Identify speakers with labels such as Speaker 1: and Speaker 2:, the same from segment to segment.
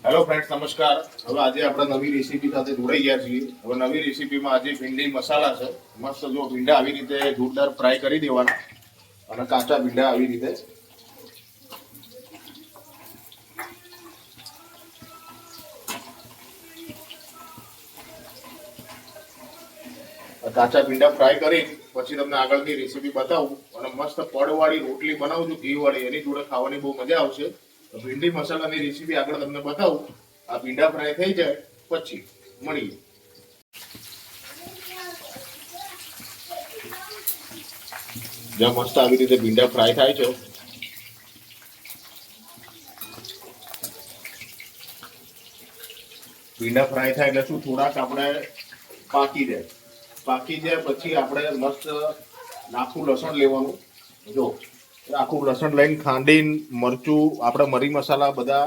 Speaker 1: Hello friends, નમસ્કાર. હવે આજે આપણે નવી રેસીપી સાથે જોડાઈ ગયા છીએ. હવે નવી રેસીપીમાં આજે ભીંડી મસાલા છે. મસ્ત જો ભીંડા આવી રીતે જોરદાર ફ્રાય કરી દેવાના અને કાચા ભીંડા આવી રીતે ફ્રાય કરી પછી તમને આગળની રેસીપી બતાવું અને મસ્ત પડવાળી રોટલી બનાવું છું ઘીવાળી, એની જોડે ખાવાની બહુ મજા આવશે. તો ભીંડી મસાલાની રેસીપી આગળ તમને બતાવું. આ ભીંડા ફ્રાય થઈ જાય પછી મળીએ. જ્યાં મસ્ત આવી રીતે ભીંડા ફ્રાય થાય છે. ભીંડા ફ્રાય થાય એટલે શું થોડાક આપણે પાકી જાય પછી આપણે મસ્ત આખું લસણ લેવાનું. જો આખું લસણ લઈને ખાંડીને મરચું આપણે મરી મસાલા બધા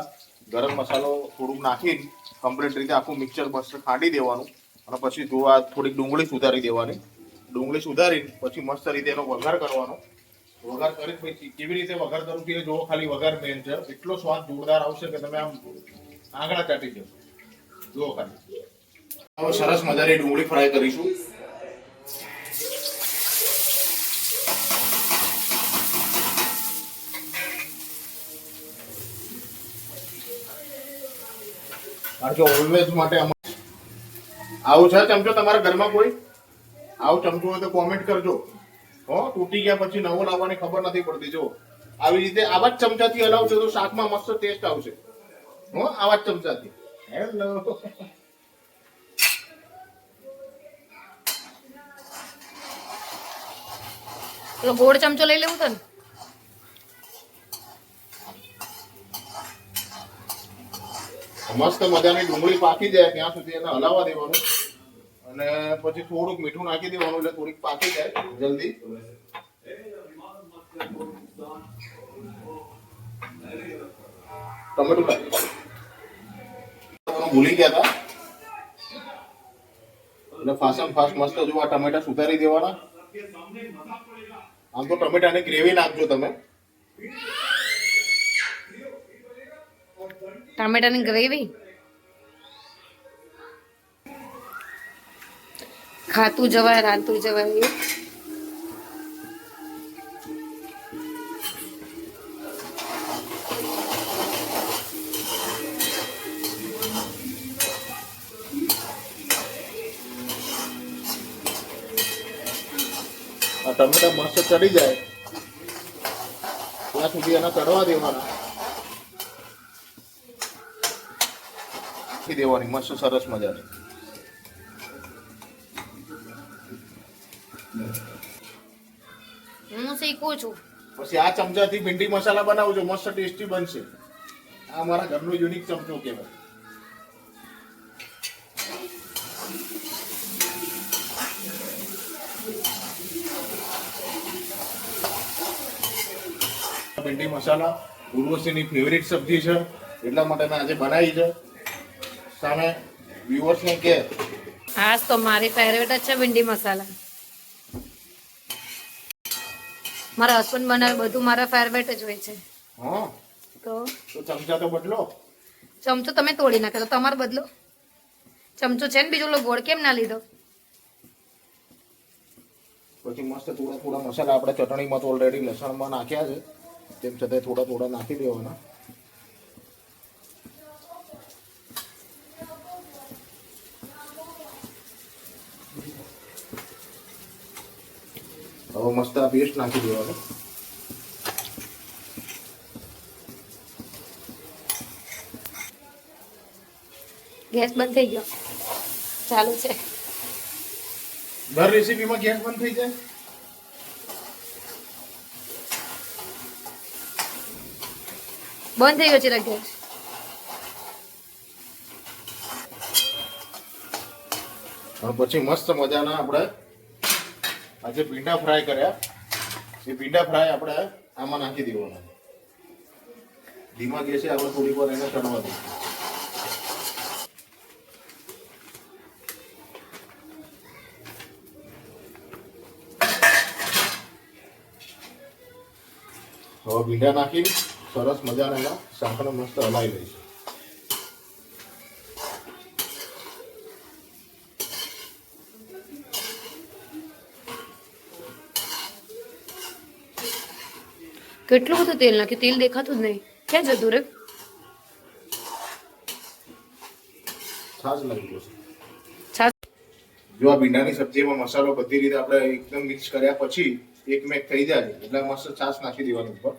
Speaker 1: ગરમ મસાલો થોડુંક નાખીને કમ્પ્લીટ રીતે આખું મિક્સર મસ્ત ખાંડી દેવાનું અને પછી જો આ થોડીક ડુંગળી સુધારી દેવાની. ડુંગળી સુધારીને પછી મસ્ત રીતે એનો વઘાર કરવાનો. વઘાર કરી પછી કેવી રીતે વઘાર કરું કે જો ખાલી વઘાર મેન છે. એટલો સ્વાદ જોરદાર આવશે કે તમે આમ આંગળા ચાટી જશો. જો ખાલી હવે સરસ મજાની ડુંગળી ફ્રાય કરીશું. કારણ કે ઓલવેઝ માટે આવું છે ચમચો તમારા ઘરમાં કોઈ આવું ચમચો હોય તો કોમેન્ટ કરજો. તૂટી ગયા પછી નવો લાવવાની ખબર નથી પડતી. જો આવી રીતે આવા જ ચમચાથી હલાવશો તો શાકમાં મસ્ત ટેસ્ટ આવશે. આવા જ ચમચાથી. હેલો,
Speaker 2: ગોળ ચમચો લઈ લેવું તને.
Speaker 1: મસ્ત મજાની ડુંગળી પાકી જાય ત્યાં સુધી એને હલાવવા દેવાનું અને પછી થોડુંક મીઠું નાખી દેવાનું એટલે થોડીક પાકી જાય જલ્દી. ટમેટું ભૂલી ગયા હતા એટલે ફાસ્ટ મસ્ત જો આ ટમેટા સુધારી દેવાના. આમ તો ટમેટાની ગ્રેવી નાખજો તમે.
Speaker 2: ટામેટાની ગ્રેવી ખાતું જવાય રાંધતું જવાય.
Speaker 1: આ ટમેટા મસ્ત ચડી જાય ત્યાં સુધી એને ચડવા દેવાના. દેવાની મસ્ત સરસ મજાની.
Speaker 2: હું શીખું છું.
Speaker 1: પછી આ ચમચાથી ભીંડી મસાલા બનાવજો, મસ્ત ટેસ્ટી બનશે. આ મારા ઘરનો યુનિક ચમચો કહેવાય. ભીંડી મસાલા ઉર્વશીની ફેવરિટ સબ્જી છે એટલા માટે મેં આજે બનાવી છે. સામે વ્યુઅર્સને કે
Speaker 2: આજ તો મારી ફેવરેટ જ છે ભીંડી મસાલા. મારા હસબન્ડ બનાવે બધું મારા ફેવરેટ જ હોય છે. તો
Speaker 1: ચમચા તો બદલો.
Speaker 2: ચમચો તમે તોડી નાખો તો તમારો બદલો. ચમચો છે ને બીજો ગોળ કેમ ના લીધો?
Speaker 1: પછી મસ્ત થોડા મસાલા આપણે ચટણીમાં તો ઓલરેડી લસણમાં નાખ્યા છે તેમ છતાં થોડા નાખી દેવાના. હવે મસ્ત આ પેસ્ટ નાખી દેવાનો.
Speaker 2: ગેસ બંધ થઈ ગયો, ચાલુ છે.
Speaker 1: દર રેસીપીમાં ગેસ બંધ થઈ જાય.
Speaker 2: બંધ થઈ ગયો છે ગેસ.
Speaker 1: પછી મસ્ત મજાના આપણે આજે ભીંડા ફ્રાય કર્યા એ ભીંડા ફ્રાય આપણે આમાં નાખી દેવાના. ધીમા ગેસે આપણે થોડીક વાર એને ચડવા દઈએ. હવે ભીંડા નાખી સરસ મજાના શાકને મસ્ત હલાવી લઈશું.
Speaker 2: કેટલું બધું તેલ નાખ્યું, તેલ દેખાતું જ નહીં. ક્યાં જતું રે?
Speaker 1: છાશ લાગી જશે.
Speaker 2: છાશ.
Speaker 1: જો આ ભીંડાની સબ્જીમાં મસાલો બધી રીતે આપણે એકદમ મિક્સ કર્યા પછી એકમેક થઈ જાય એટલે મસ્ત છાશ નાખી દેવાની ઉપર.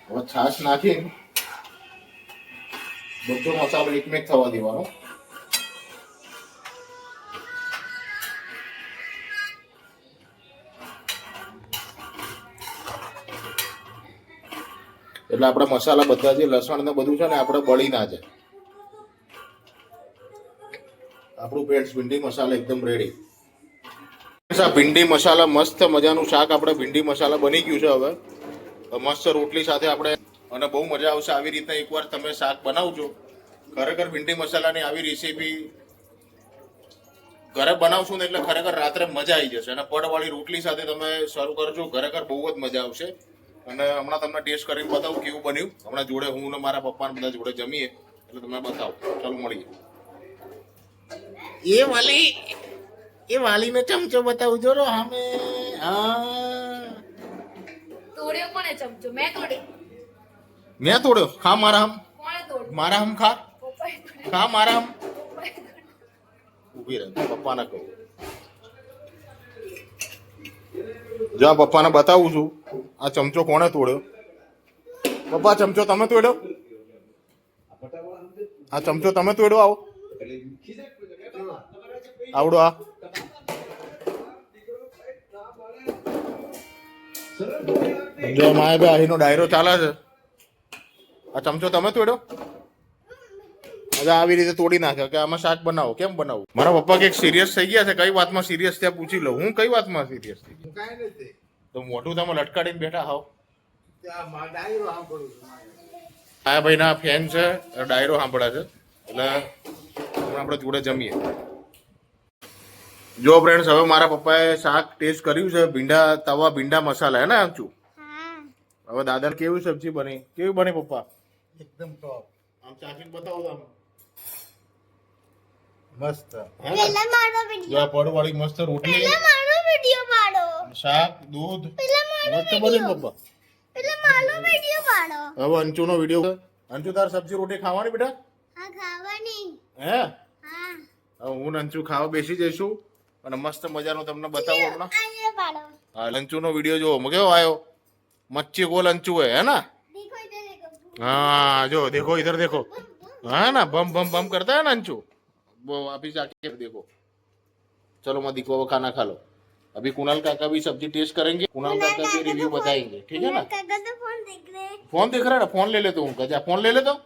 Speaker 1: હવે છાશ નાખીને બધો મસાલો એકમેક થવા દેવાનો. એટલે આપણા મસાલા બધા જે લસણ ને બધું છે ને આપણે બળી ના જાય. આપણું ફ્રેન્ડ્સ ભીંડી મસાલા એકદમ રેડી. આ ભીંડી મસાલા મસ્ત મજાનું શાક આપણે ભીંડી મસાલા બની ગયું છે. હવે મસ્ત રોટલી સાથે આપણે અને બહુ મજા આવશે. આવી રીતના એકવાર તમે શાક બનાવજો. ખરેખર ભીંડી મસાલાની આવી રેસીપી ઘરે બનાવશું ને એટલે ખરેખર રાત્રે મજા આવી જશે. અને પડવાળી રોટલી સાથે તમે સર્વ કરજો, ખરેખર બહુ જ મજા આવશે. અને હમણાં તમને ટેસ્ટ કરીને બતાવું કેવું બન્યું. હમણાં જોડે હું ને મારા પપ્પા બધા જોડે જમીએ એટલે તમે બતાવો. ચાલો મળીએ. એ વાલીને ચમચો બતાવજો રો અમે.
Speaker 2: તોડ્યો કોણે ચમચો? મેં તોડ્યો.
Speaker 1: મેં તોડ્યો? ખા મારા હમ.
Speaker 2: કોણે તોડ્યો?
Speaker 1: મારા હમ ખા.
Speaker 2: પપ્પાએ તોડ્યો.
Speaker 1: ખા મારા હમ. ઊભી રહે, પપ્પાને કહું. જો આ પપ્પાને બતાવું છું આ ચમચો કોણે તોડ્યો. પપ્પા ચમચો તમે તોડ્યો? આ ચમચો તમે તોડ્યો? આવો આવડો. આ જો માય ભાઈ નો ડાયરો ચાલે છે. આ ચમચો તમે તોડ્યો? આવી રીતે તોડી નાખ્યો કે આમાં શાક બનાવો. કેમ બનાવું? મારા પપ્પા કઈક સિરિયસ થઈ ગયા છે. કઈ વાતમાં સિરિયસ ત્યાં પૂછી લઉં. હું કઈ વાતમાં સિરિયસ થઈ ગયો? તો મોટું તમે લટકાડીને બેઠા હાવ. આ ભાઈ ના ફેન છે, ડાયરો સાંભળે છે એટલે આપણે જોડે જમીએ. જો ફ્રેન્ડ્સ હવે મારા પપ્પાએ શાક ટેસ્ટ કર્યું છે. ભીંડા મસાલા હે ને આમચું. હવે દાદા કેવી સબ્જી બની? કેવી બની પપ્પા?
Speaker 3: એકદમ ટોપ,
Speaker 1: આમ ચાખીને બતાવો તમે.
Speaker 3: મસ્ત.
Speaker 4: પેલા મારો વિડિયો,
Speaker 1: જો આ પડવાળી મસ્ત રોટલી,
Speaker 4: પેલા મારો વિડિયો પાડો,
Speaker 1: શાક, દૂધ
Speaker 4: પેલા મારો
Speaker 1: મસ્ત બની પપ્પા.
Speaker 4: પેલા મારો વિડિયો પાડો.
Speaker 1: હવે અંચુનો વિડીયો. અંચુ તાર સબ્જી રોટી ખાવાની બેટા?
Speaker 4: હા ખાવાની.
Speaker 1: હે?
Speaker 4: હા
Speaker 1: હવે હું ને અંચુ ખાવા બેસી જઈશું અને મસ્ત મજાનો તમને બતાવું હમણાં.
Speaker 4: આયા પાડો.
Speaker 1: હા, અંચુનો વિડીયો જો કેવો આવ્યો. મચ્છી ગોલ અંચુ है ना?
Speaker 4: देखो इधर देखो.
Speaker 1: हाँ जो देखो इधर देखो. हाँ ना बम बम बम करता है ना अंचू. वो अभी जाके देखो. चलो मत दिखो, वो खाना खा लो. अभी कुणाल काका भी सब्जी टेस्ट करेंगे. कुणाल काका भी रिव्यू बताएंगे. ठीक है ना?
Speaker 4: काका तो फोन देख रहे हैं.
Speaker 1: फोन देख रहा है ना? फोन ले लेता हूँ. क्या फोन ले लेता हूँ?